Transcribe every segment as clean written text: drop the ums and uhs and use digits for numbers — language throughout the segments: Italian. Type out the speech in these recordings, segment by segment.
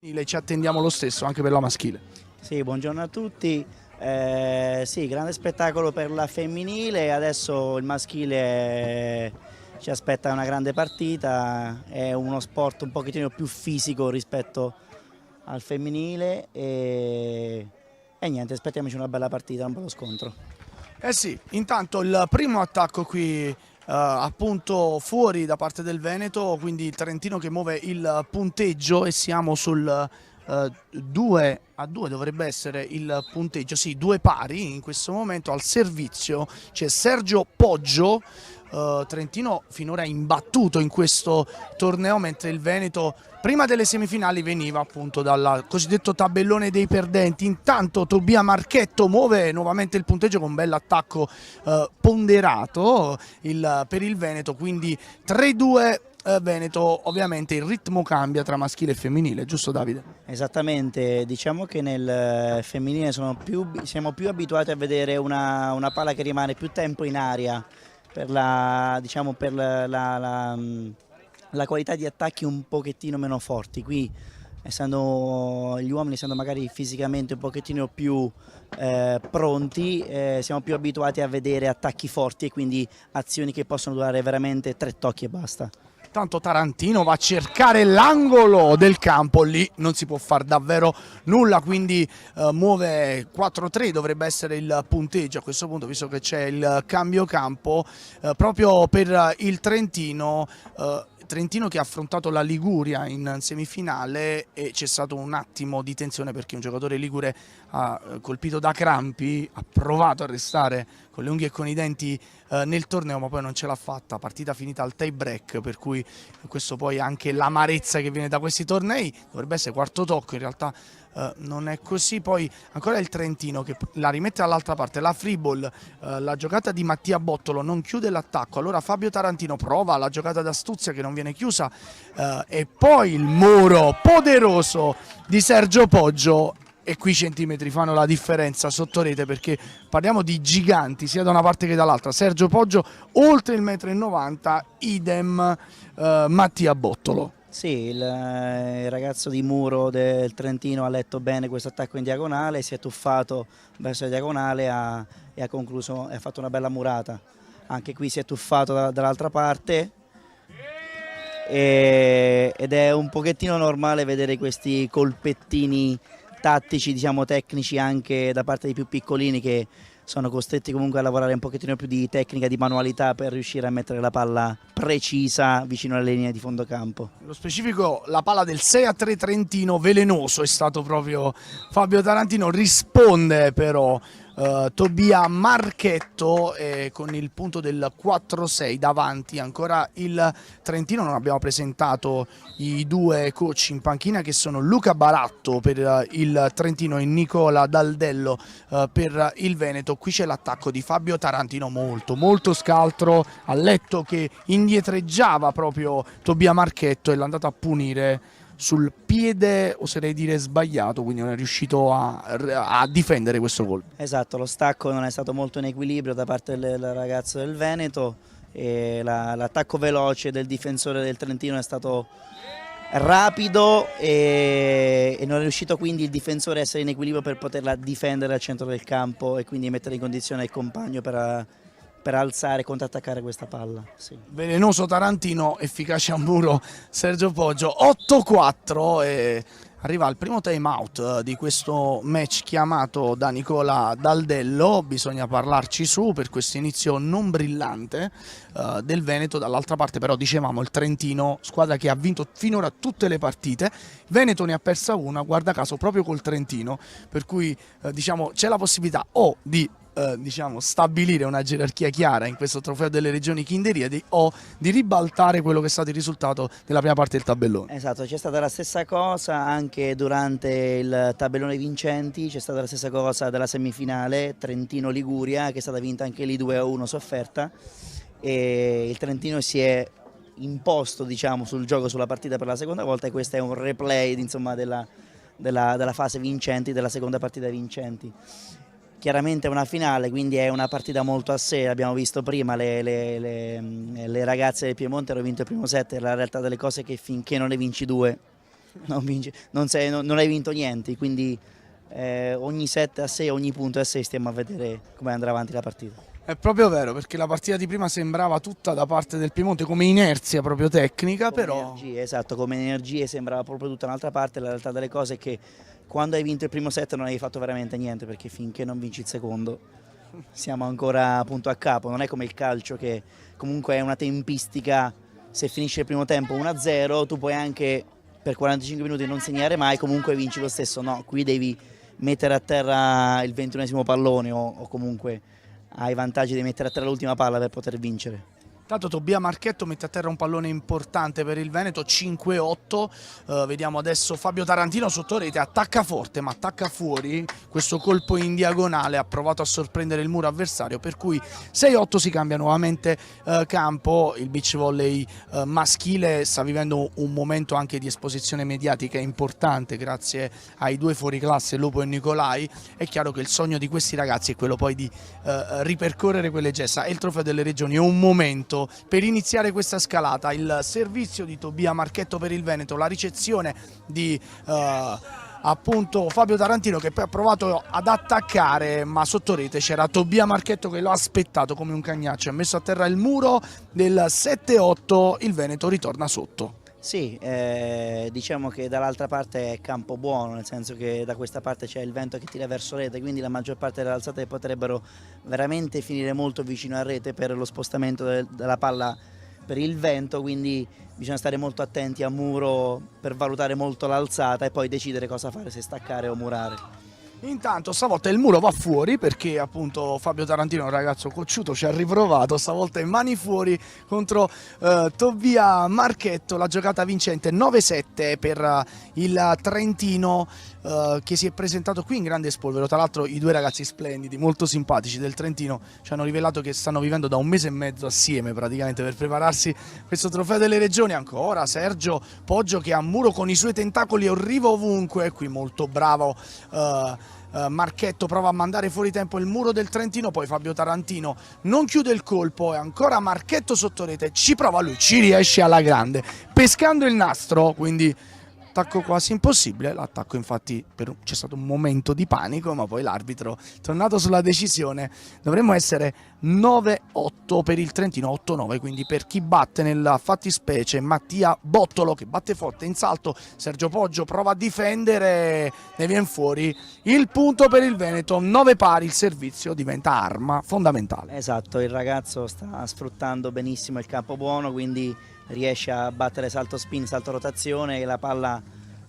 Ci attendiamo lo stesso anche per la maschile. Sì, buongiorno a tutti. Sì, grande spettacolo per la femminile, adesso il maschile ci aspetta una grande partita, è uno sport un pochettino più fisico rispetto al femminile e niente, aspettiamoci una bella partita, un bello scontro. Eh sì, intanto il primo attacco qui appunto fuori da parte del Veneto, quindi il Trentino che muove il punteggio e siamo sul 2-2 dovrebbe essere il punteggio, sì, due pari in questo momento. Al servizio c'è Sergio Poggio, Trentino finora imbattuto in questo torneo, mentre il Veneto prima delle semifinali veniva appunto dal cosiddetto tabellone dei perdenti. Intanto Tobia Marchetto muove nuovamente il punteggio con un bel attacco ponderato per il Veneto, quindi 3-2 Veneto. Ovviamente il ritmo cambia tra maschile e femminile, giusto Davide? Esattamente, diciamo che nel femminile siamo più abituati a vedere una palla che rimane più tempo in aria per diciamo, per la qualità di attacchi un pochettino meno forti. Qui, essendo gli uomini, essendo magari fisicamente un pochettino più pronti, siamo più abituati a vedere attacchi forti e quindi azioni che possono durare veramente 3 tocchi e basta. Tanto Tarantino va a cercare l'angolo del campo, lì non si può fare davvero nulla, quindi muove 4-3, dovrebbe essere il punteggio a questo punto, visto che c'è il cambio campo proprio per il Trentino. Trentino che ha affrontato la Liguria in semifinale e c'è stato un attimo di tensione perché un giocatore ligure colpito da crampi ha provato a restare con le unghie e con i denti nel torneo, ma poi non ce l'ha fatta, partita finita al tie break, per cui questo poi anche l'amarezza che viene da questi tornei. Dovrebbe essere quarto tocco, in realtà non è così. Poi ancora il Trentino che la rimette dall'altra parte, la free ball, la giocata di Mattia Bottolo non chiude l'attacco, allora Fabio Tarantino prova la giocata d'astuzia che non viene chiusa e poi il muro poderoso di Sergio Poggio. E qui i centimetri fanno la differenza sotto rete, perché parliamo di giganti sia da una parte che dall'altra. Sergio Poggio oltre il 1,90 m, idem Mattia Bottolo. Sì, il ragazzo di muro del Trentino ha letto bene questo attacco in diagonale, si è tuffato verso la diagonale e ha concluso, ha fatto una bella murata. Anche qui si è tuffato dall'altra parte ed è un pochettino normale vedere questi colpettini tattici, diciamo tecnici, anche da parte dei più piccolini, che sono costretti comunque a lavorare un pochettino più di tecnica, di manualità per riuscire a mettere la palla precisa vicino alle linee di fondo campo. Nello specifico la palla del 6-3 Trentino, velenoso è stato proprio Fabio Tarantino, risponde però Tobia Marchetto con il punto del 4-6 davanti. Ancora il Trentino, non abbiamo presentato i due coach in panchina che sono Luca Baratto per il Trentino e Nicola Daldello per il Veneto. Qui c'è l'attacco di Fabio Tarantino molto scaltro, ha letto che indietreggiava proprio Tobia Marchetto e l'ha andato a punire sul piede, oserei dire sbagliato, quindi non è riuscito a difendere questo gol. Esatto, lo stacco non è stato molto in equilibrio da parte del ragazzo del Veneto e l'attacco veloce del difensore del Trentino è stato rapido e non è riuscito quindi il difensore a essere in equilibrio per poterla difendere al centro del campo e quindi mettere in condizione il compagno per alzare e contrattaccare questa palla. Sì. Velenoso Tarantino, efficace a muro Sergio Poggio, 8-4 e arriva il primo time out di questo match chiamato da Nicola Daldello. Bisogna parlarci su per questo inizio non brillante del Veneto. Dall'altra parte però dicevamo il Trentino, squadra che ha vinto finora tutte le partite, Veneto ne ha persa una, guarda caso proprio col Trentino, per cui diciamo c'è la possibilità o di diciamo stabilire una gerarchia chiara in questo trofeo delle regioni Kinderiadi o di ribaltare quello che è stato il risultato della prima parte del tabellone. Esatto, c'è stata la stessa cosa anche durante il tabellone vincenti, c'è stata la stessa cosa della semifinale Trentino-Liguria, che è stata vinta anche lì 2-1 sofferta, e il Trentino si è imposto, diciamo, sul gioco, sulla partita per la seconda volta, e questo è un replay, insomma, della fase vincenti, della seconda partita vincenti. Chiaramente è una finale, quindi è una partita molto a sé, abbiamo visto prima le ragazze del Piemonte hanno vinto il primo set, la realtà delle cose è che finché non ne vinci due non hai vinto niente, quindi ogni 7-6, ogni punto a 6 stiamo a vedere come andrà avanti la partita. È proprio vero, perché la partita di prima sembrava tutta da parte del Piemonte come inerzia proprio tecnica, Come però energie, esatto, come energie sembrava proprio tutta un'altra parte. La realtà delle cose è che quando hai vinto il primo set non hai fatto veramente niente, perché finché non vinci il secondo siamo ancora punto a capo. Non è come il calcio che comunque è una tempistica, se finisce il primo tempo 1-0 tu puoi anche per 45 minuti non segnare mai, comunque vinci lo stesso. No, qui devi mettere a terra il 21esimo pallone o comunque hai vantaggi di mettere a terra l'ultima palla per poter vincere. tanto Tobia Marchetto mette a terra un pallone importante per il Veneto, 5-8. Vediamo adesso Fabio Tarantino sotto rete, attacca forte ma attacca fuori, questo colpo in diagonale ha provato a sorprendere il muro avversario, per cui 6-8 si cambia nuovamente campo. Il beach volley maschile sta vivendo un momento anche di esposizione mediatica importante grazie ai due fuoriclasse Lopo e Nicolai. È chiaro che il sogno di questi ragazzi è quello poi di ripercorrere quelle gesta, e il trofeo delle regioni è un momento per iniziare questa scalata. Il servizio di Tobia Marchetto per il Veneto, la ricezione di appunto Fabio Tarantino, che poi ha provato ad attaccare, ma sotto rete c'era Tobia Marchetto che lo ha aspettato come un cagnaccio, ha messo a terra il muro del 7-8, il Veneto ritorna sotto. Sì, diciamo che dall'altra parte è campo buono, nel senso che da questa parte c'è il vento che tira verso rete, quindi la maggior parte delle alzate potrebbero veramente finire molto vicino a rete per lo spostamento della palla per il vento, quindi bisogna stare molto attenti a muro per valutare molto l'alzata e poi decidere cosa fare, se staccare o murare. Intanto stavolta il muro va fuori perché appunto Fabio Tarantino è un ragazzo cocciuto, ci ha riprovato, stavolta in mani fuori contro Tobia Marchetto. La giocata vincente 9-7 per il Trentino che si è presentato qui in grande spolvero. Tra l'altro i due ragazzi splendidi, molto simpatici del Trentino, ci hanno rivelato che stanno vivendo da un mese e mezzo assieme praticamente per prepararsi questo trofeo delle regioni. Ancora Sergio Poggio che a muro con i suoi tentacoli arriva ovunque, qui molto bravo Marchetto, prova a mandare fuori tempo il muro del Trentino, poi Fabio Tarantino non chiude il colpo e ancora Marchetto sotto rete, ci prova lui, ci riesce alla grande, pescando il nastro, quindi attacco quasi impossibile. L'attacco infatti c'è stato un momento di panico, ma poi l'arbitro è tornato sulla decisione. Dovremmo essere 9-8 per il Trentino, 8-9, quindi per chi batte nella fattispecie Mattia Bottolo che batte forte in salto. Sergio Poggio prova a difendere, ne viene fuori il punto per il Veneto, 9 pari, il servizio diventa arma fondamentale. Esatto, il ragazzo sta sfruttando benissimo il campo buono, quindi riesce a battere salto spin, salto rotazione, e la palla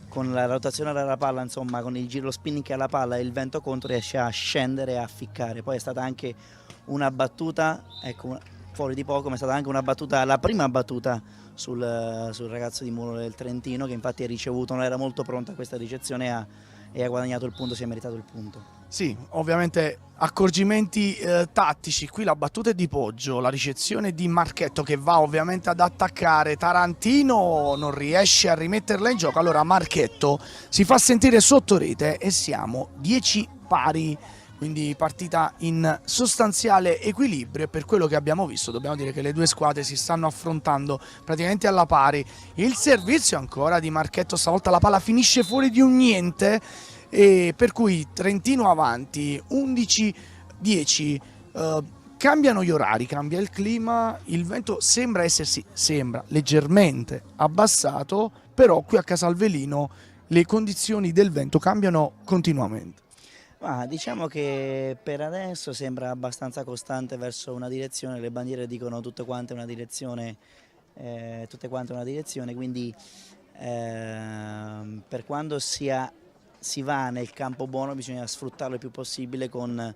con la rotazione della palla, insomma con il giro, lo spinning che ha la palla e il vento contro, riesce a scendere e a ficcare. Poi è stata anche una battuta, ecco, fuori di poco, ma è stata anche una battuta, la prima battuta sul ragazzo di muro del Trentino, che infatti ha ricevuto, non era molto pronto a questa ricezione e ha guadagnato il punto, si è meritato il punto. Sì, ovviamente accorgimenti tattici, qui la battuta è di Poggio, la ricezione di Marchetto che va ovviamente ad attaccare, Tarantino non riesce a rimetterla in gioco, allora Marchetto si fa sentire sotto rete e siamo 10 pari, quindi partita in sostanziale equilibrio, e per quello che abbiamo visto dobbiamo dire che le due squadre si stanno affrontando praticamente alla pari. Il servizio ancora di Marchetto, stavolta la palla finisce fuori di un niente, e per cui Trentino avanti 11-10. Cambiano gli orari, cambia il clima, il vento sembra leggermente abbassato, però qui a Casalvelino le condizioni del vento cambiano continuamente. Diciamo che per adesso sembra abbastanza costante verso una direzione, le bandiere dicono tutte quante una direzione, quindi per quando si va nel campo buono bisogna sfruttarlo il più possibile con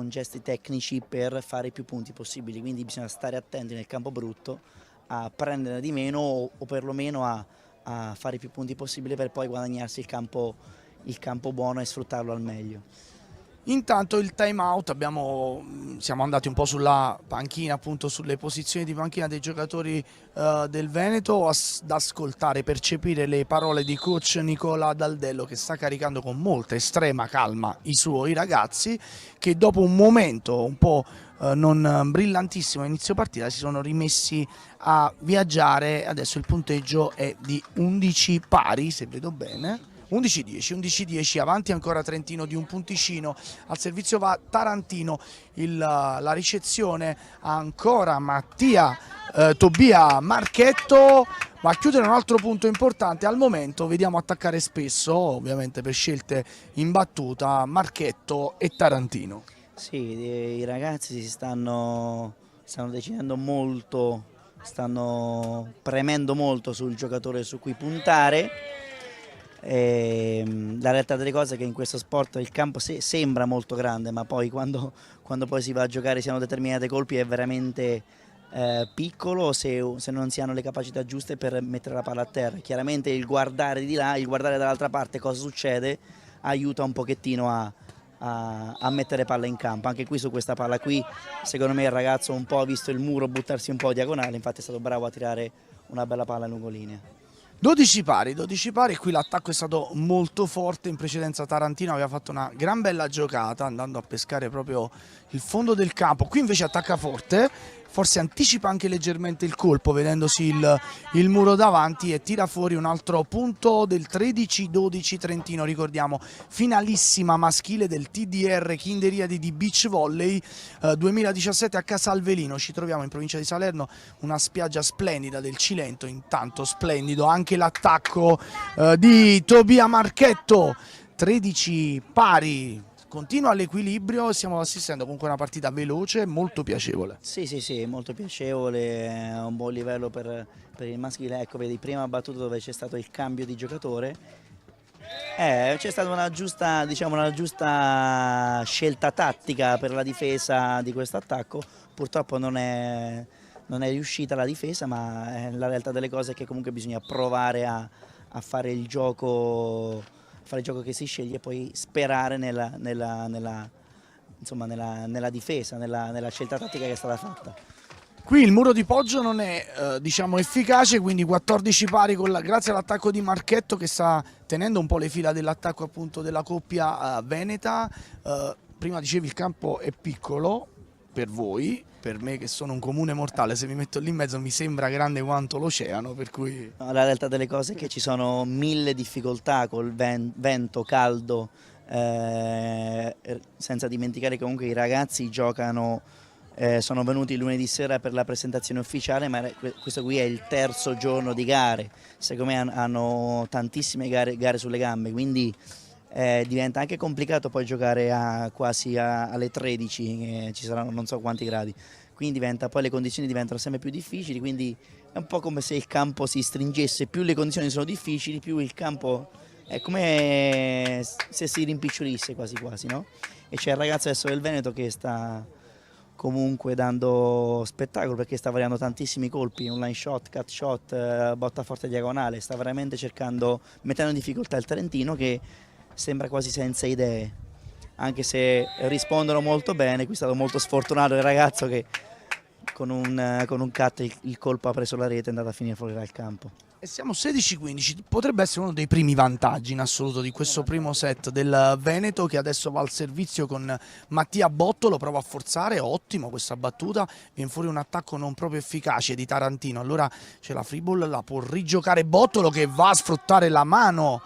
gesti tecnici per fare i più punti possibili, quindi bisogna stare attenti nel campo brutto a prendere di meno o perlomeno a fare i più punti possibili per poi guadagnarsi il campo buono e sfruttarlo al meglio. Intanto il time out, siamo andati un po' sulla panchina, appunto sulle posizioni di panchina dei giocatori del Veneto, ad ascoltare, percepire le parole di coach Nicola Daldello, che sta caricando con molta estrema calma i suoi ragazzi, che dopo un momento un po' non brillantissimo a inizio partita, si sono rimessi a viaggiare. Adesso il punteggio è di 11 pari, se vedo bene. 11-10, 11-10, avanti ancora Trentino di un punticino, al servizio va Tarantino, la ricezione ancora Mattia Tobia Marchetto, va a chiudere un altro punto importante al momento, vediamo attaccare spesso, ovviamente per scelte in battuta, Marchetto e Tarantino. Sì, i ragazzi stanno decidendo molto, stanno premendo molto sul giocatore su cui puntare. La realtà delle cose è che in questo sport il campo sembra molto grande, ma poi quando poi si va a giocare, si hanno determinati colpi, è veramente piccolo se non si hanno le capacità giuste per mettere la palla a terra. Chiaramente il guardare di là, il guardare dall'altra parte cosa succede, aiuta un pochettino a mettere palla in campo. Anche qui su questa palla qui, secondo me il ragazzo un po' ha visto il muro buttarsi un po' diagonale, infatti è stato bravo a tirare una bella palla lungolinea. 12 pari, qui l'attacco è stato molto forte, in precedenza Tarantino aveva fatto una gran bella giocata andando a pescare proprio il fondo del campo, qui invece attacca forte, forse anticipa anche leggermente il colpo vedendosi il muro davanti e tira fuori un altro punto del 13-12 Trentino, ricordiamo finalissima maschile del TDR Kinderiadi di Beach Volley 2017 a Casalvelino, ci troviamo in provincia di Salerno, una spiaggia splendida del Cilento, intanto splendido anche l'attacco di Tobia Marchetto, 13 pari. Continua l'equilibrio, stiamo assistendo comunque a una partita veloce, molto piacevole. Sì, molto piacevole, è un buon livello per il maschile. Ecco, vedi, prima battuta dove c'è stato il cambio di giocatore, c'è stata una giusta scelta tattica per la difesa di questo attacco, purtroppo non è riuscita la difesa, ma la realtà delle cose è che comunque bisogna provare a fare il gioco che si sceglie e poi sperare nella difesa, nella scelta tattica che è stata fatta. Qui il muro di Poggio non è diciamo efficace, quindi 14 pari grazie all'attacco di Marchetto che sta tenendo un po' le fila dell'attacco appunto della coppia veneta. Prima dicevi il campo è piccolo per voi, per me che sono un comune mortale, se mi metto lì in mezzo mi sembra grande quanto l'oceano, per cui... No, la realtà delle cose è che ci sono 1000 difficoltà col vento, caldo, senza dimenticare che comunque i ragazzi giocano, sono venuti lunedì sera per la presentazione ufficiale, ma questo qui è il terzo giorno di gare, secondo me hanno tantissime gare sulle gambe, quindi diventa anche complicato poi giocare quasi alle 13, ci saranno non so quanti gradi, quindi poi le condizioni diventano sempre più difficili, quindi è un po' come se il campo si stringesse, più le condizioni sono difficili, più il campo è come se si rimpicciolisse quasi quasi, no? E c'è il ragazzo adesso del Veneto che sta comunque dando spettacolo perché sta variando tantissimi colpi, un line shot, cut shot, botta forte diagonale, sta veramente mettendo in difficoltà il Trentino che sembra quasi senza idee, anche se rispondono molto bene. Qui è stato molto sfortunato il ragazzo che con un cut il colpo ha preso la rete e è andato a finire fuori dal campo. E siamo 16-15, potrebbe essere uno dei primi vantaggi in assoluto di questo primo set del Veneto che adesso va al servizio con Mattia Bottolo, prova a forzare, ottimo questa battuta, viene fuori un attacco non proprio efficace di Tarantino, allora c'è la free ball, la può rigiocare Bottolo che va a sfruttare la mano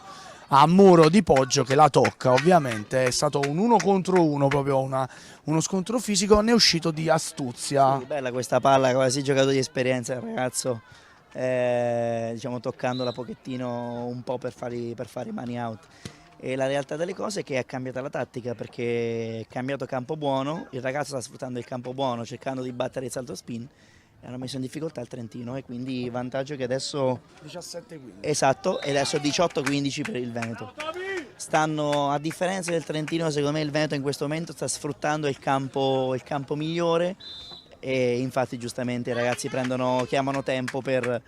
a muro di Poggio che la tocca, ovviamente è stato un 1 contro 1, proprio uno scontro fisico, ne è uscito di astuzia. Sì, bella questa palla, quasi giocato di esperienza il ragazzo, diciamo toccandola pochettino un po' per fare i money out. E la realtà delle cose è che è cambiata la tattica perché è cambiato campo buono, il ragazzo sta sfruttando il campo buono cercando di battere il salto spin e hanno messo in difficoltà il Trentino e quindi vantaggio che adesso 17-15. esatto, e adesso 18-15 per il Veneto. Stanno, a differenza del Trentino, secondo me il Veneto in questo momento sta sfruttando il campo migliore e infatti giustamente i ragazzi chiamano tempo per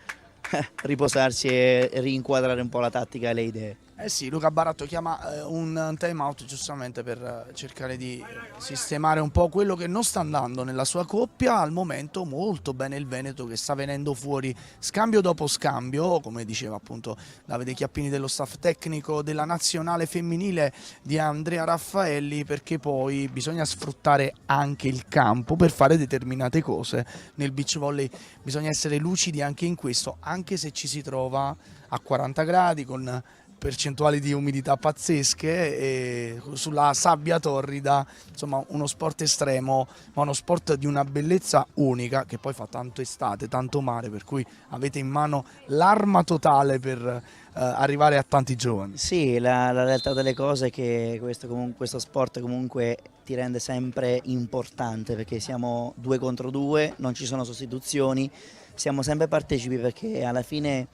riposarsi e rinquadrare un po' la tattica e le idee. Eh sì, Luca Baratto chiama un time out giustamente per cercare di sistemare un po' quello che non sta andando nella sua coppia. Al momento molto bene il Veneto, che sta venendo fuori scambio dopo scambio, come diceva appunto Davide Chiappini dello staff tecnico della nazionale femminile di Andrea Raffaelli, perché poi bisogna sfruttare anche il campo per fare determinate cose. Nel beach volley bisogna essere lucidi anche in questo, anche se ci si trova a 40 gradi con percentuali di umidità pazzesche e sulla sabbia torrida, insomma uno sport estremo, ma uno sport di una bellezza unica, che poi fa tanto estate, tanto mare, per cui avete in mano l'arma totale per arrivare a tanti giovani. Sì, la realtà delle cose è che questo sport comunque ti rende sempre importante, perché siamo 2 contro 2, non ci sono sostituzioni, siamo sempre partecipi, perché alla fine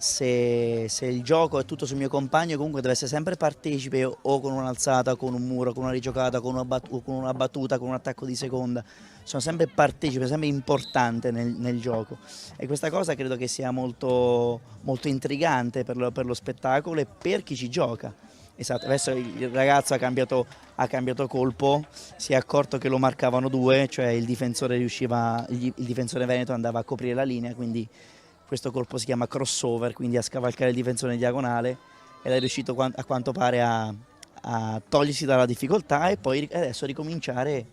se il gioco è tutto sul mio compagno, comunque deve essere sempre partecipe, o con un'alzata, con un muro, con una rigiocata, con una battuta, con un attacco di seconda. Sono sempre partecipe, sempre importante nel gioco, e questa cosa credo che sia molto, molto intrigante per lo spettacolo e per chi ci gioca. Esatto, adesso il ragazzo ha cambiato colpo, si è accorto che lo marcavano 2, cioè il difensore il difensore veneto andava a coprire la linea, quindi questo colpo si chiama crossover, quindi a scavalcare il difensore in diagonale, ed è riuscito a quanto pare a togliersi dalla difficoltà e poi adesso ricominciare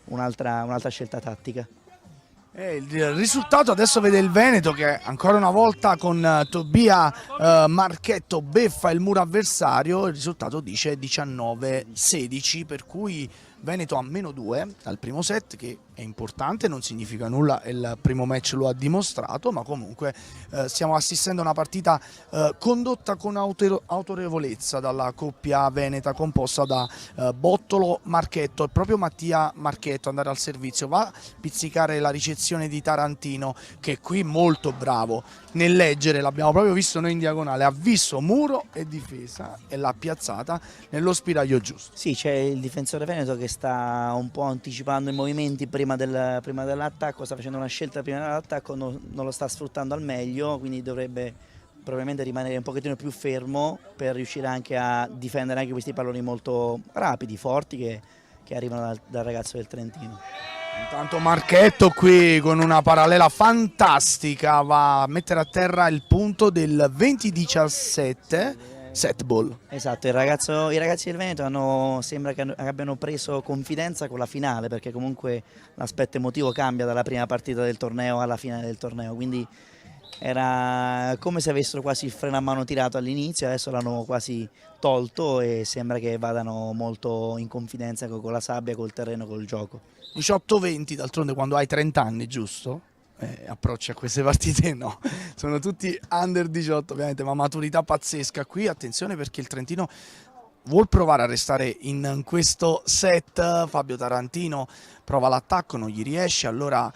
un'altra scelta tattica. Il risultato adesso vede il Veneto che ancora una volta con Tobia Marchetto beffa il muro avversario. Il risultato dice 19-16, per cui Veneto a -2 dal primo set, che è importante, non significa nulla, il primo match lo ha dimostrato, ma comunque stiamo assistendo a una partita condotta con autorevolezza dalla coppia veneta composta da Bottolo Marchetto. E proprio Mattia Marchetto andare al servizio, va a pizzicare la ricezione di Tarantino, che è qui molto bravo nel leggere, l'abbiamo proprio visto noi in diagonale, ha visto muro e difesa e l'ha piazzata nello spiraglio giusto. Sì, c'è il difensore veneto che sta un po' anticipando i movimenti prima dell'attacco, sta facendo una scelta prima dell'attacco, non lo sta sfruttando al meglio, quindi dovrebbe probabilmente rimanere un pochettino più fermo per riuscire anche a difendere anche questi palloni molto rapidi, forti, che arrivano dal ragazzo del Trentino. Intanto Marchetto qui con una parallela fantastica va a mettere a terra il punto del 20-17, set ball. Esatto, i ragazzi del Veneto sembra che abbiano preso confidenza con la finale, perché comunque l'aspetto emotivo cambia dalla prima partita del torneo alla finale del torneo, quindi era come se avessero quasi il freno a mano tirato all'inizio, adesso l'hanno quasi tolto e sembra che vadano molto in confidenza con la sabbia, col terreno, col gioco. 18-20, d'altronde quando hai 30 anni, giusto? Approcci a queste partite no, sono tutti under 18 ovviamente, ma maturità pazzesca qui. Attenzione perché il Trentino vuol provare a restare in questo set. Fabio Tarantino prova l'attacco, non gli riesce, allora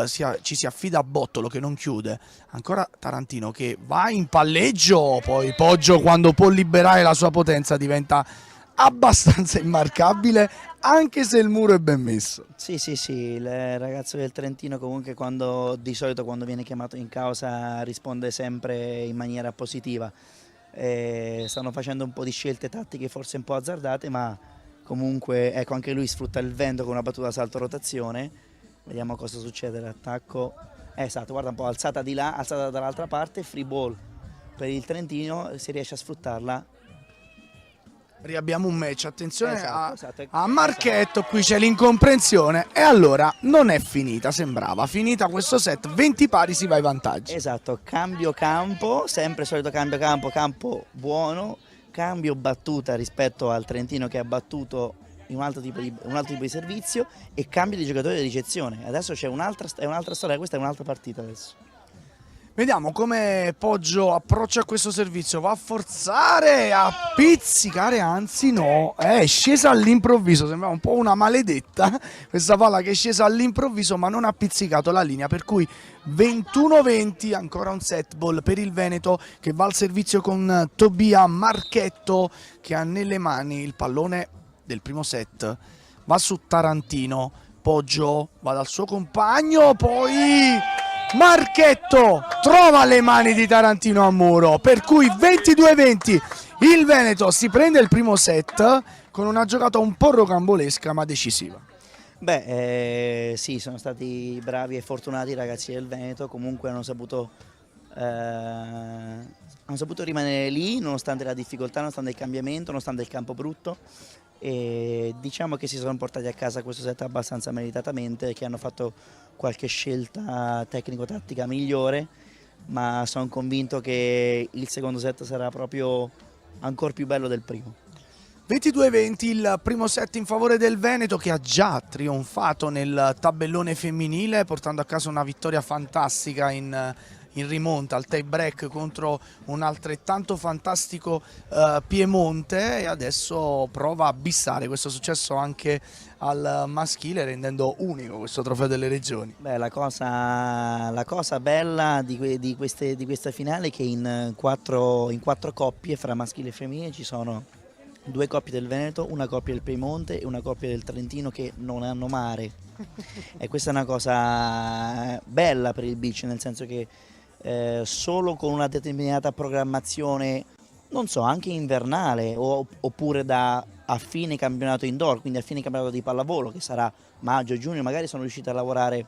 ci si affida a Bottolo che non chiude, ancora Tarantino che va in palleggio, poi Poggio quando può liberare la sua potenza diventa abbastanza immarcabile, anche se il muro è ben messo. Sì, il ragazzo del Trentino comunque di solito quando viene chiamato in causa risponde sempre in maniera positiva. Stanno facendo un po' di scelte tattiche forse un po' azzardate, ma comunque ecco, anche lui sfrutta il vento con una battuta salto-rotazione. Vediamo cosa succede all'attacco. Esatto, guarda un po', alzata di là, alzata dall'altra parte, free ball per il Trentino, si riesce a sfruttarla. Riabbiamo un match, attenzione esatto. a Marchetto, qui c'è l'incomprensione e allora non è finita, sembrava finita questo set, 20 pari, si va ai vantaggi. Esatto, cambio campo, sempre il solito cambio campo buono, cambio battuta rispetto al Trentino che ha battuto in un altro tipo di servizio, e cambio di giocatore di ricezione. Adesso c'è un'altra storia, questa è un'altra partita adesso. Vediamo come Poggio approccia a questo servizio, va a forzare, a pizzicare, anzi no, è scesa all'improvviso, sembrava un po' una maledetta questa palla che è scesa all'improvviso ma non ha pizzicato la linea, per cui 21-20, ancora un set ball per il Veneto che va al servizio con Tobia Marchetto che ha nelle mani il pallone del primo set, va su Tarantino, Poggio va dal suo compagno, poi Marchetto trova le mani di Tarantino a muro, per cui 22-20 Il Veneto si prende il primo set con una giocata un po' rocambolesca ma decisiva. Beh, sì, sono stati bravi e fortunati i ragazzi del Veneto, comunque hanno saputo rimanere lì nonostante la difficoltà, nonostante il cambiamento, nonostante il campo brutto, e diciamo che si sono portati a casa questo set abbastanza meritatamente, che hanno fatto qualche scelta tecnico-tattica migliore, ma sono convinto che il secondo set sarà proprio ancora più bello del primo. 22-20 il primo set in favore del Veneto, che ha già trionfato nel tabellone femminile portando a casa una vittoria fantastica in rimonta al tie break contro un altrettanto fantastico Piemonte, e adesso prova a bissare questo successo anche al maschile, rendendo unico questo trofeo delle regioni. Beh, la cosa bella di questa finale è che in quattro coppie fra maschile e femminile ci sono due coppie del Veneto, una coppia del Piemonte e una coppia del Trentino che non hanno mare. E questa è una cosa bella per il beach, nel senso che solo con una determinata programmazione, non so, anche invernale oppure a fine campionato indoor, quindi a fine campionato di pallavolo, che sarà maggio, giugno, magari sono riusciti a lavorare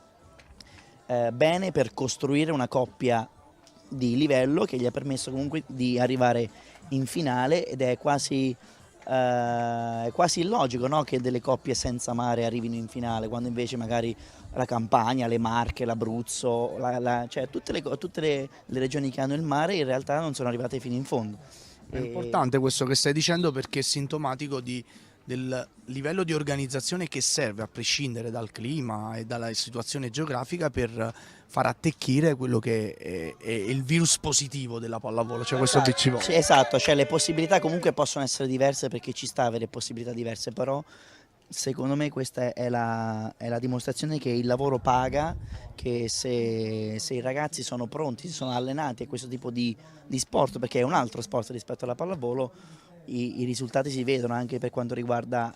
bene per costruire una coppia di livello che gli ha permesso comunque di arrivare in finale, ed è quasi illogico, no? Che delle coppie senza mare arrivino in finale, quando invece magari la Campania, le Marche, l'Abruzzo, cioè tutte le regioni che hanno il mare in realtà non sono arrivate fino in fondo. È importante questo che stai dicendo, perché è sintomatico del livello di organizzazione che serve, a prescindere dal clima e dalla situazione geografica, per far attecchire quello che è il virus positivo della pallavolo, cioè questo beach volley. Sì, esatto, cioè le possibilità comunque possono essere diverse, perché ci sta a avere possibilità diverse, però secondo me questa è la dimostrazione che il lavoro paga, che se i ragazzi sono pronti, si sono allenati a questo tipo di sport, perché è un altro sport rispetto alla pallavolo, i risultati si vedono anche per quanto riguarda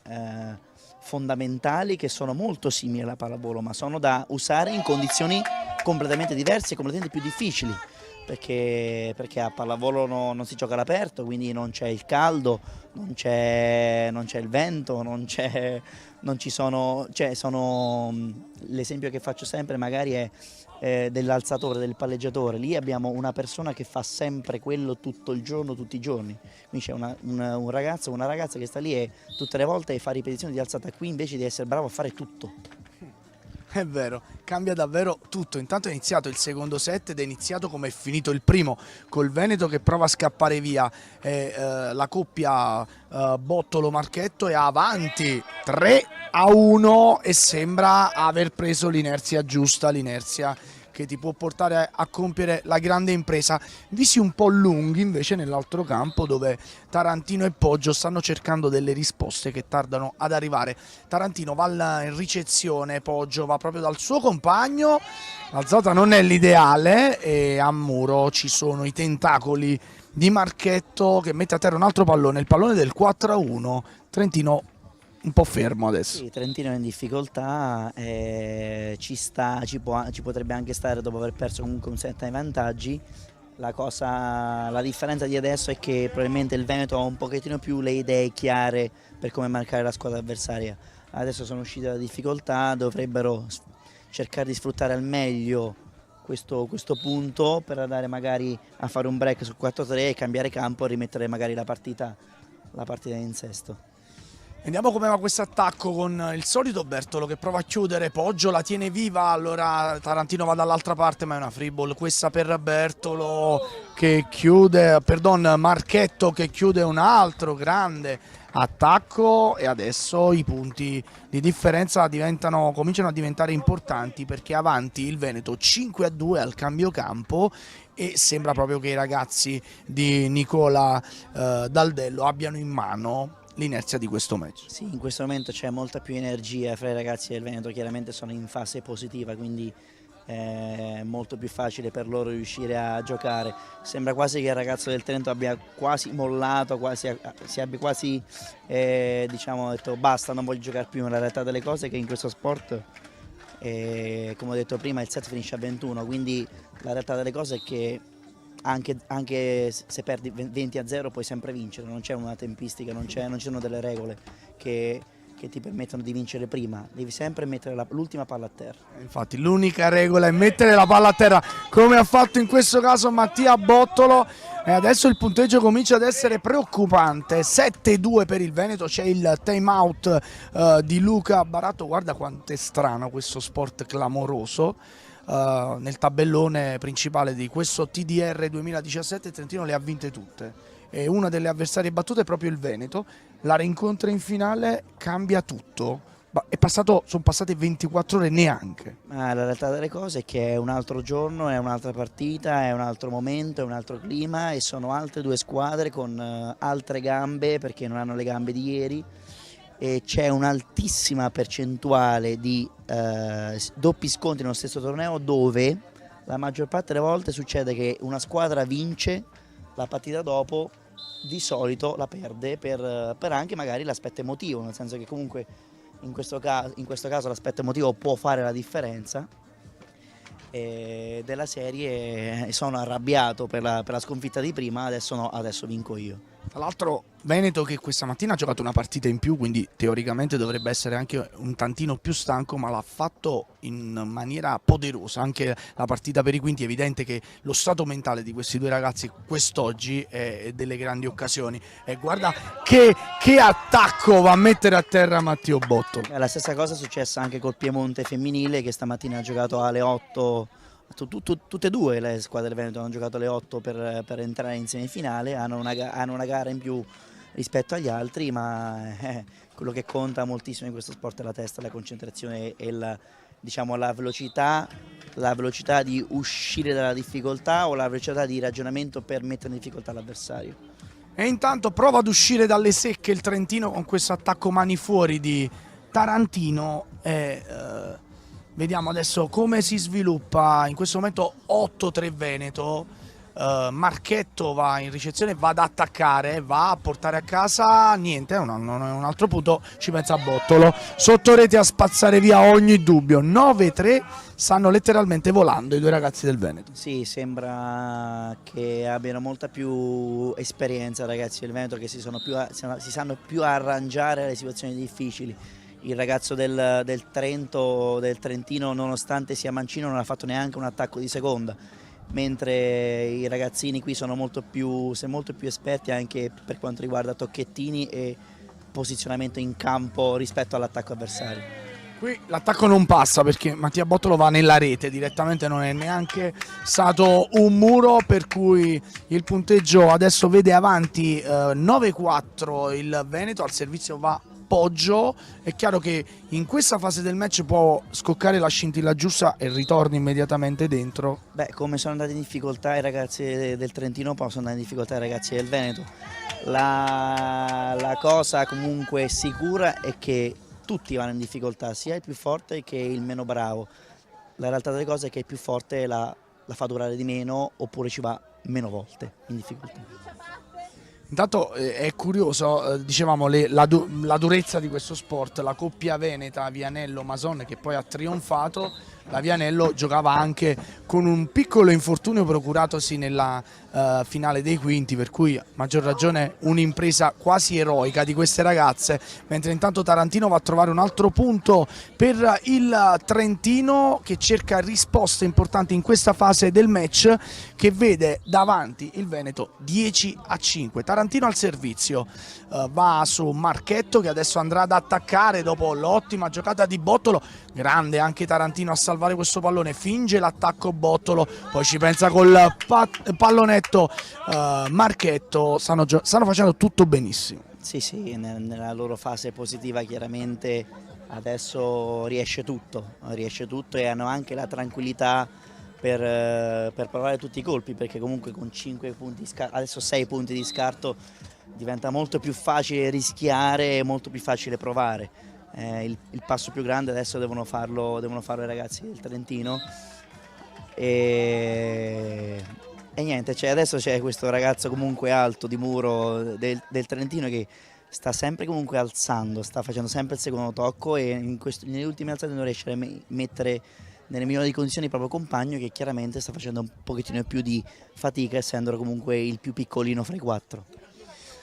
fondamentali che sono molto simili alla pallavolo, ma sono da usare in condizioni completamente diverse e completamente più difficili, perché a pallavolo non si gioca all'aperto, quindi non c'è il caldo, non c'è il vento, non ci sono, cioè l'esempio che faccio sempre magari è dell'alzatore, del palleggiatore. Lì abbiamo una persona che fa sempre quello tutto il giorno, tutti i giorni, quindi c'è un ragazzo o una ragazza che sta lì e tutte le volte fa ripetizioni di alzata. Qui invece di essere bravo a fare tutto. È vero, cambia davvero tutto. Intanto è iniziato il secondo set ed è iniziato come è finito il primo, col Veneto che prova a scappare via, la coppia Bottolo-Marchetto è avanti 3-1 e sembra aver preso l'inerzia giusta, l'inerzia che ti può portare a compiere la grande impresa. Visi un po' lunghi invece nell'altro campo, dove Tarantino e Poggio stanno cercando delle risposte che tardano ad arrivare. Tarantino va in ricezione, Poggio va proprio dal suo compagno, l'alzata non è l'ideale e a muro ci sono i tentacoli di Marchetto che mette a terra un altro pallone, il pallone del 4-1, Trentino un po' fermo adesso. Sì, Trentino è in difficoltà, ci potrebbe anche stare dopo aver perso comunque un set ai vantaggi. La differenza di adesso è che probabilmente il Veneto ha un pochettino più le idee chiare per come marcare la squadra avversaria. Adesso sono usciti dalla difficoltà, dovrebbero cercare di sfruttare al meglio questo punto per andare magari a fare un break sul 4-3 e cambiare campo e rimettere magari la partita in sesto. Vediamo come va questo attacco con il solito Bertolo che prova a chiudere, Poggio la tiene viva, allora Tarantino va dall'altra parte, ma è una free ball questa per Bertolo che chiude, Marchetto che chiude un altro grande attacco, e adesso i punti di differenza cominciano a diventare importanti, perché avanti il Veneto 5-2 al cambio campo, e sembra proprio che i ragazzi di Nicola Daldello abbiano in mano l'inerzia di questo match. Sì, in questo momento c'è molta più energia fra i ragazzi del Veneto, chiaramente sono in fase positiva, quindi è molto più facile per loro riuscire a giocare. Sembra quasi che il ragazzo del Trento abbia quasi mollato, si abbia quasi diciamo, detto basta, non voglio giocare più. La realtà delle cose è che in questo sport, come ho detto prima, il set finisce a 21, quindi la realtà delle cose è che anche se perdi 20-0 puoi sempre vincere, non c'è una tempistica, non ci sono delle regole che ti permettono di vincere prima, devi sempre mettere l'ultima palla a terra. Infatti l'unica regola è mettere la palla a terra, come ha fatto in questo caso Mattia Bottolo, e adesso il punteggio comincia ad essere preoccupante. 7-2 per il Veneto, c'è il time out di Luca Baratto. Guarda quanto è strano questo sport clamoroso. Nel tabellone principale di questo TDR 2017 Trentino le ha vinte tutte e una delle avversarie battute è proprio il Veneto. La rincontra in finale, cambia tutto. Sono passate 24 ore neanche. Ma la realtà delle cose è che è un altro giorno, è un'altra partita, è un altro momento, è un altro clima e sono altre due squadre con altre gambe, perché non hanno le gambe di ieri, e c'è un'altissima percentuale di doppi scontri nello stesso torneo, dove la maggior parte delle volte succede che una squadra vince, la partita dopo di solito la perde per anche magari l'aspetto emotivo, nel senso che comunque in questo caso l'aspetto emotivo può fare la differenza. Della serie sono arrabbiato per la sconfitta di prima, adesso vinco io. Tra l'altro Veneto che questa mattina ha giocato una partita in più, quindi teoricamente dovrebbe essere anche un tantino più stanco, ma l'ha fatto in maniera poderosa. Anche la partita per i quinti, è evidente che lo stato mentale di questi due ragazzi quest'oggi è delle grandi occasioni. E guarda che attacco va a mettere a terra Matteo Bottolo. La stessa cosa è successa anche col Piemonte femminile, che stamattina ha giocato alle 8. Tutte e due le squadre del Veneto hanno giocato alle 8 per entrare in semifinale, hanno una gara in più rispetto agli altri, ma quello che conta moltissimo in questo sport è la testa, la concentrazione e la velocità di uscire dalla difficoltà o la velocità di ragionamento per mettere in difficoltà l'avversario. E intanto prova ad uscire dalle secche il Trentino con questo attacco mani fuori di Tarantino vediamo adesso come si sviluppa. In questo momento 8-3 Veneto. Marchetto va in ricezione, va ad attaccare, va a portare a casa niente, un altro punto, ci pensa Bottolo, sotto rete a spazzare via ogni dubbio. 9-3, stanno letteralmente volando i due ragazzi del Veneto. Sì, sembra che abbiano molta più esperienza i ragazzi del Veneto, che si sanno più arrangiare alle situazioni difficili. Il ragazzo del Trentino, nonostante sia mancino, non ha fatto neanche un attacco di seconda, mentre i ragazzini qui sono molto più esperti anche per quanto riguarda tocchettini e posizionamento in campo rispetto all'attacco avversario. Qui l'attacco non passa perché Mattia Bottolo va nella rete direttamente, non è neanche stato un muro, per cui il punteggio adesso vede avanti 9-4 il Veneto, al servizio va Poggio. È chiaro che in questa fase del match può scoccare la scintilla giusta e ritorna immediatamente dentro. Beh, come sono andati in difficoltà i ragazzi del Trentino, possono andare in difficoltà i ragazzi del Veneto. La cosa comunque sicura è che tutti vanno in difficoltà, sia il più forte che il meno bravo. La realtà delle cose è che il più forte la fa durare di meno, oppure ci va meno volte in difficoltà. Intanto è curioso, dicevamo, la durezza di questo sport. La coppia veneta Vianello-Mason che poi ha trionfato. La Vianello giocava anche con un piccolo infortunio procuratosi nella finale dei quinti, per cui a maggior ragione un'impresa quasi eroica di queste ragazze, mentre intanto Tarantino va a trovare un altro punto per il Trentino, che cerca risposte importanti in questa fase del match, che vede davanti il Veneto 10-5. Tarantino al servizio, va su Marchetto che adesso andrà ad attaccare dopo l'ottima giocata di Bottolo. Grande anche Tarantino a salvare questo pallone, finge l'attacco Bottolo, poi ci pensa col pallonetto Marchetto. Stanno facendo tutto benissimo. Sì, nella loro fase positiva chiaramente adesso riesce tutto e hanno anche la tranquillità per provare tutti i colpi, perché comunque con 5 punti adesso 6 punti di scarto diventa molto più facile rischiare e molto più facile provare. Il passo più grande adesso devono farlo i ragazzi del Trentino e niente, adesso c'è questo ragazzo comunque alto di muro del Trentino che sta sempre comunque alzando, sta facendo sempre il secondo tocco e nelle ultime alzate non riesce a mettere nelle migliori condizioni proprio compagno, che chiaramente sta facendo un pochettino più di fatica, essendo comunque il più piccolino fra i quattro.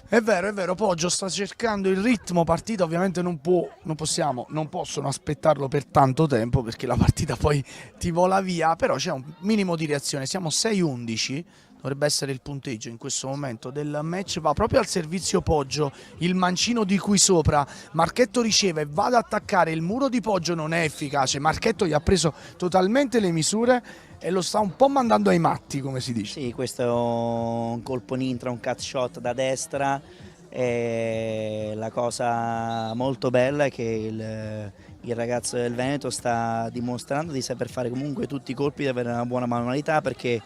È vero, Poggio sta cercando il ritmo partita, ovviamente non possono aspettarlo per tanto tempo perché la partita poi ti vola via, però c'è un minimo di reazione, siamo 6-11, dovrebbe essere il punteggio in questo momento del match, va proprio al servizio Poggio, il mancino di qui sopra, Marchetto riceve e va ad attaccare, il muro di Poggio non è efficace, Marchetto gli ha preso totalmente le misure e lo sta un po' mandando ai matti, come si dice. Sì, questo è un colpo in intra, un cut shot da destra, e la cosa molto bella è che il ragazzo del Veneto sta dimostrando di saper fare comunque tutti i colpi, di avere una buona manualità, perché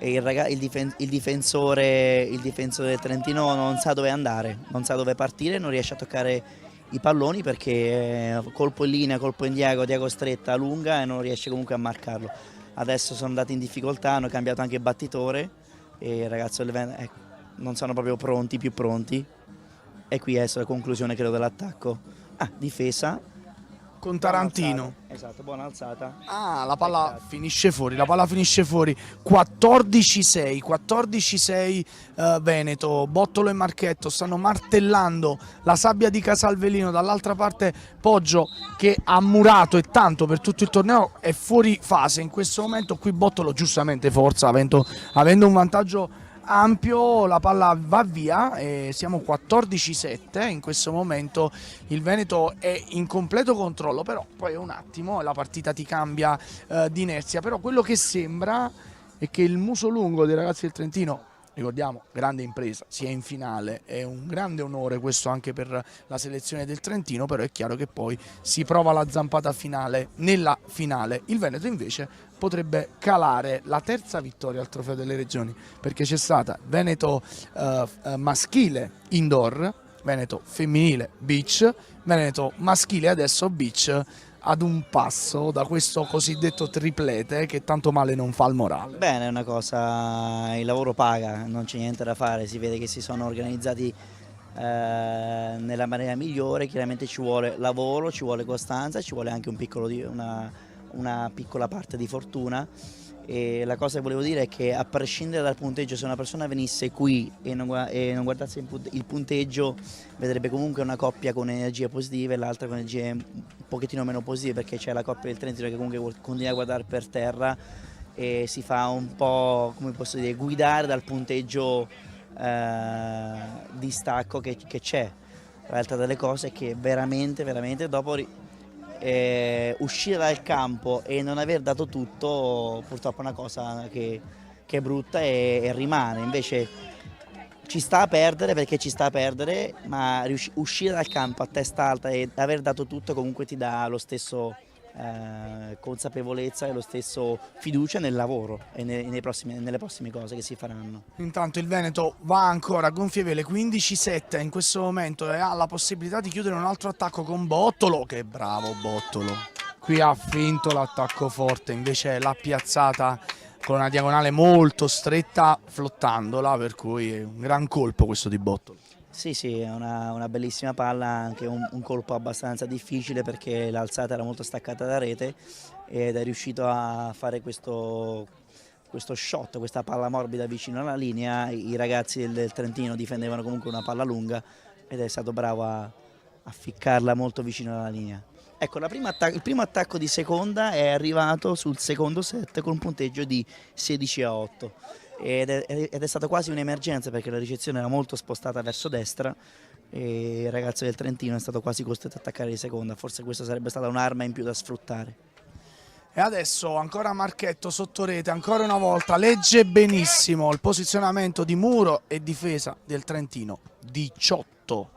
il difensore del Trentino non sa dove andare, non sa dove partire, non riesce a toccare i palloni perché colpo in linea, colpo in diago stretta, lunga, e non riesce comunque a marcarlo. Adesso sono andati in difficoltà, hanno cambiato anche battitore e il ragazzo del Veneto non sono proprio più pronti, e qui è la conclusione credo dell'attacco. Difesa Con Tarantino. Esatto, buona alzata. La palla finisce fuori, 14-6 Veneto, Bottolo e Marchetto stanno martellando la sabbia di Casalvellino, dall'altra parte Poggio che ha murato e tanto per tutto il torneo è fuori fase in questo momento, qui Bottolo giustamente forza, avendo un vantaggio ampio, la palla va via e siamo 14-7, in questo momento il Veneto è in completo controllo, però poi un attimo la partita ti cambia di inerzia, però quello che sembra è che il muso lungo dei ragazzi del Trentino, ricordiamo, grande impresa, sia in finale, è un grande onore questo anche per la selezione del Trentino, però è chiaro che poi si prova la zampata finale nella finale. Il Veneto invece potrebbe calare la terza vittoria al Trofeo delle Regioni, perché c'è stata Veneto maschile indoor, Veneto femminile beach, Veneto maschile adesso beach, ad un passo da questo cosiddetto triplete che tanto male non fa al morale. Bene, è una cosa, il lavoro paga, non c'è niente da fare, si vede che si sono organizzati nella maniera migliore, chiaramente ci vuole lavoro, ci vuole costanza, ci vuole anche una piccola parte di fortuna, e la cosa che volevo dire è che a prescindere dal punteggio, se una persona venisse qui e non guardasse il punteggio, vedrebbe comunque una coppia con energie positive e l'altra con energie un pochettino meno positive, perché c'è la coppia del Trentino che comunque continua a guardare per terra e si fa un po', come posso dire, guidare dal punteggio di stacco che c'è. La realtà delle cose è che veramente dopo uscire dal campo e non aver dato tutto purtroppo è una cosa che è brutta e rimane. Invece ci sta a perdere, perché ci sta a perdere, ma uscire dal campo a testa alta e aver dato tutto comunque ti dà lo stesso consapevolezza e lo stesso fiducia nel lavoro e nelle prossime cose che si faranno. Intanto il Veneto va ancora a gonfie vele, 15-7 in questo momento, e ha la possibilità di chiudere un altro attacco con Bottolo, che bravo Bottolo, qui ha finto l'attacco forte, invece l'ha piazzata con una diagonale molto stretta flottandola, per cui è un gran colpo questo di Bottolo. Sì, è una bellissima palla, anche un colpo abbastanza difficile perché l'alzata era molto staccata da rete, ed è riuscito a fare questo shot, questa palla morbida vicino alla linea. I ragazzi del Trentino difendevano comunque una palla lunga ed è stato bravo a ficcarla molto vicino alla linea. Ecco, il primo attacco di seconda è arrivato sul secondo set con un punteggio di 16-8. Ed è stata quasi un'emergenza, perché la ricezione era molto spostata verso destra e il ragazzo del Trentino è stato quasi costretto a attaccare di seconda. Forse questa sarebbe stata un'arma in più da sfruttare. E adesso ancora Marchetto sotto rete, ancora una volta legge benissimo il posizionamento di muro e difesa del Trentino. 18,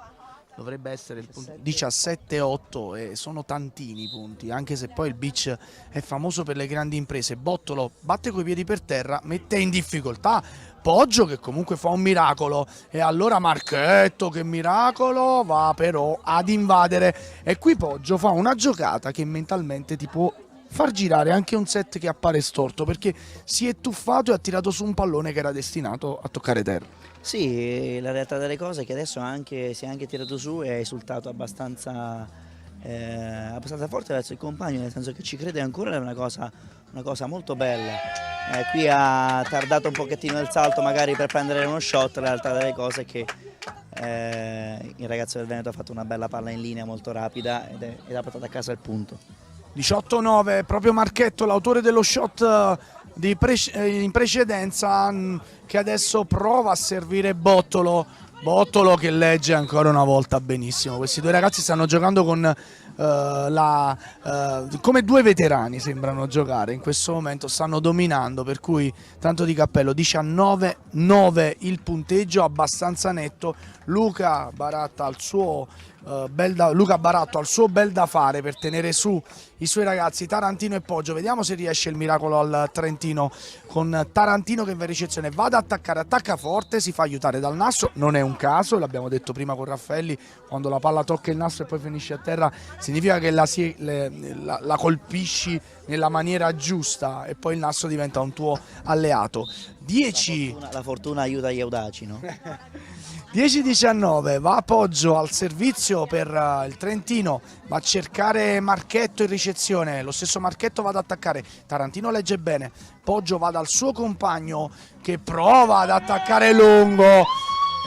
dovrebbe essere il punto, 17-8, e sono tantini i punti, anche se poi il beach è famoso per le grandi imprese. Bottolo batte coi piedi per terra, mette in difficoltà Poggio, che comunque fa un miracolo, e allora Marchetto, che miracolo, va però ad invadere, e qui Poggio fa una giocata che mentalmente ti può far girare anche un set che appare storto, perché si è tuffato e ha tirato su un pallone che era destinato a toccare terra. Sì, la realtà delle cose è che adesso si è anche tirato su e ha esultato abbastanza abbastanza forte verso il compagno, nel senso che ci crede ancora, è una cosa molto bella. Qui ha tardato un pochettino il salto magari per prendere uno shot, la realtà delle cose è che il ragazzo del Veneto ha fatto una bella palla in linea molto rapida ed ha portato a casa il punto. 18-9, proprio Marchetto, l'autore dello shot in precedenza, che adesso prova a servire Bottolo. Bottolo che legge ancora una volta benissimo. Questi due ragazzi stanno giocando con come due veterani, sembrano giocare in questo momento, stanno dominando, per cui tanto di cappello. 19-9 il punteggio, abbastanza netto. Luca Baratto al suo bel da fare per tenere su i suoi ragazzi Tarantino e Poggio. Vediamo se riesce il miracolo al Trentino, con Tarantino che in ricezione va ad attaccare, attacca forte, si fa aiutare dal nastro, non è un caso, l'abbiamo detto prima con Raffaelli, quando la palla tocca il nastro e poi finisce a terra significa che la colpisci nella maniera giusta e poi il nastro diventa un tuo alleato. 10 La fortuna aiuta gli audaci, no? 10-19, va Poggio al servizio per il Trentino, va a cercare Marchetto in ricezione, lo stesso Marchetto va ad attaccare, Tarantino legge bene, Poggio va dal suo compagno che prova ad attaccare lungo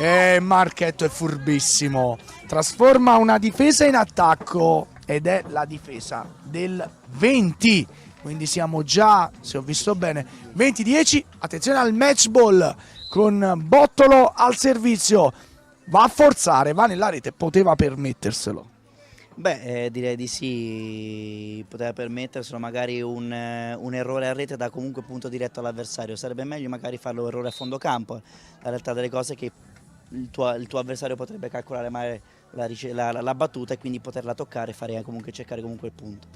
e Marchetto è furbissimo, trasforma una difesa in attacco ed è la difesa del 20. Quindi siamo già, se ho visto bene, 20-10, attenzione al match ball con Bottolo al servizio, va a forzare, va nella rete, poteva permetterselo. Beh, direi di sì, poteva permetterselo, magari un errore a rete da comunque punto diretto all'avversario, sarebbe meglio magari farlo errore a fondo campo, la realtà delle cose è che il tuo avversario potrebbe calcolare male la battuta e quindi poterla toccare e fare comunque, cercare comunque il punto.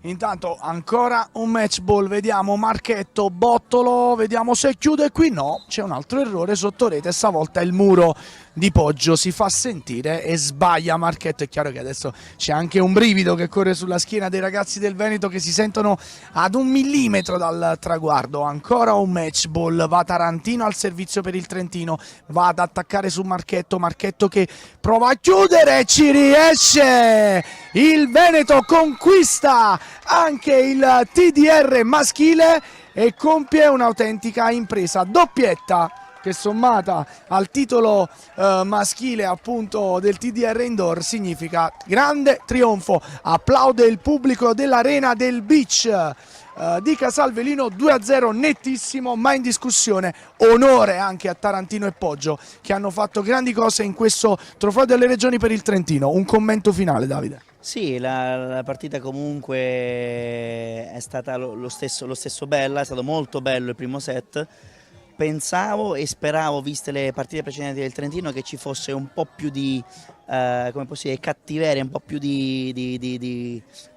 Intanto ancora un match ball, vediamo Marchetto, Bottolo, vediamo se chiude qui, no, c'è un altro errore sotto rete, stavolta il muro di Poggio si fa sentire e sbaglia Marchetto. È chiaro che adesso c'è anche un brivido che corre sulla schiena dei ragazzi del Veneto che si sentono ad 1 millimetro dal traguardo. Ancora un match ball, va Tarantino al servizio per il Trentino, va ad attaccare su Marchetto, Marchetto che prova a chiudere, ci riesce, il Veneto conquista anche il TDR maschile e compie un'autentica impresa, doppietta che sommata al titolo maschile appunto del TDR Indoor significa grande trionfo. Applaude il pubblico dell'Arena del Beach di Casalvelino, 2-0 nettissimo ma in discussione. Onore anche a Tarantino e Poggio che hanno fatto grandi cose in questo trofeo delle regioni per il Trentino. Un commento finale, Davide. Sì, la partita comunque è stata lo stesso bella, è stato molto bello il primo set. Pensavo e speravo, viste le partite precedenti del Trentino, che ci fosse un po' più di come posso dire, cattiveria, un po' più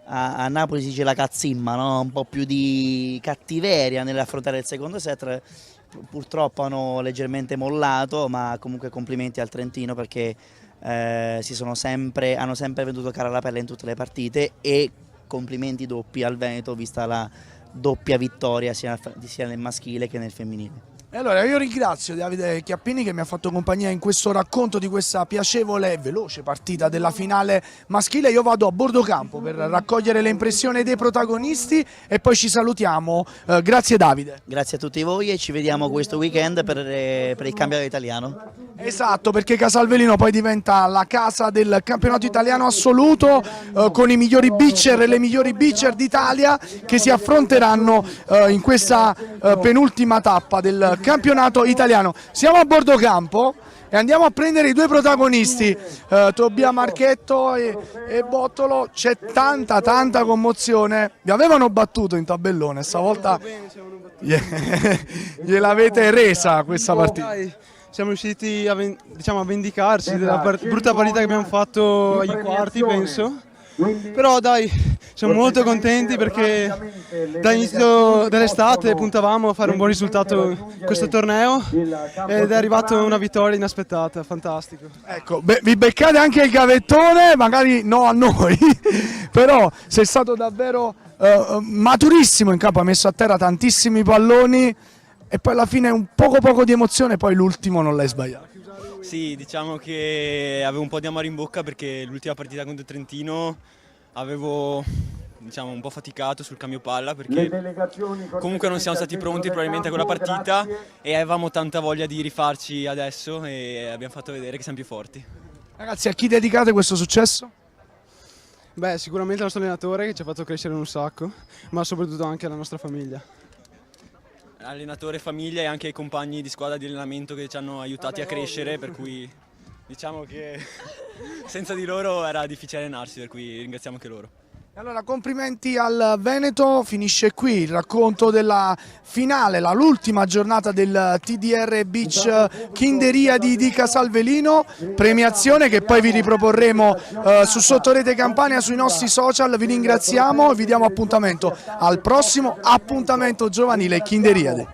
a Napoli si dice la cazzimma, no? Un po' più di cattiveria nell'affrontare il secondo set. Purtroppo hanno leggermente mollato, ma comunque complimenti al Trentino perché hanno sempre venduto cara la pelle in tutte le partite e complimenti doppi al Veneto vista la doppia vittoria sia nel maschile che nel femminile. E allora io ringrazio Davide Chiappini che mi ha fatto compagnia in questo racconto di questa piacevole e veloce partita della finale maschile. Io vado a bordo campo per raccogliere le impressioni dei protagonisti e poi ci salutiamo. Grazie Davide. Grazie a tutti voi e ci vediamo questo weekend per il campionato italiano. Esatto, perché Casalvelino poi diventa la casa del campionato italiano assoluto con i migliori beacher e le migliori beacher d'Italia che si affronteranno in questa penultima tappa del campionato italiano. Siamo a bordo campo e andiamo a prendere i due protagonisti, Tobia Marchetto e Bottolo. C'è tanta commozione, vi avevano battuto in tabellone, stavolta gliel'avete resa questa partita. Siamo riusciti a vendicarci della brutta partita che abbiamo fatto ai quarti, penso. Però dai, siamo molto contenti perché dall'inizio dell'estate puntavamo a fare un buon risultato in questo torneo ed è arrivata una vittoria inaspettata, fantastico. Ecco, vi beccate anche il gavettone, magari no a noi, però sei stato davvero maturissimo in campo, ha messo a terra tantissimi palloni e poi alla fine un poco di emozione, poi l'ultimo non l'hai sbagliato. Sì, diciamo che avevo un po' di amaro in bocca perché l'ultima partita contro il Trentino avevo diciamo un po' faticato sul cambio palla perché comunque non siamo stati pronti probabilmente a quella partita e avevamo tanta voglia di rifarci adesso e abbiamo fatto vedere che siamo più forti. Ragazzi, a chi dedicate questo successo? Beh, sicuramente al nostro allenatore che ci ha fatto crescere un sacco, ma soprattutto anche alla nostra famiglia. Allenatore, famiglia e anche ai compagni di squadra di allenamento che ci hanno aiutati a crescere, per cui diciamo che senza di loro era difficile allenarsi, per cui ringraziamo anche loro. Allora, complimenti al Veneto, finisce qui il racconto della finale, l'ultima giornata del TDR Beach Kinderia di Casalvelino, premiazione che poi vi riproporremo su Sottorete Campania, sui nostri social. Vi ringraziamo e vi diamo appuntamento al prossimo appuntamento giovanile Kinderiade.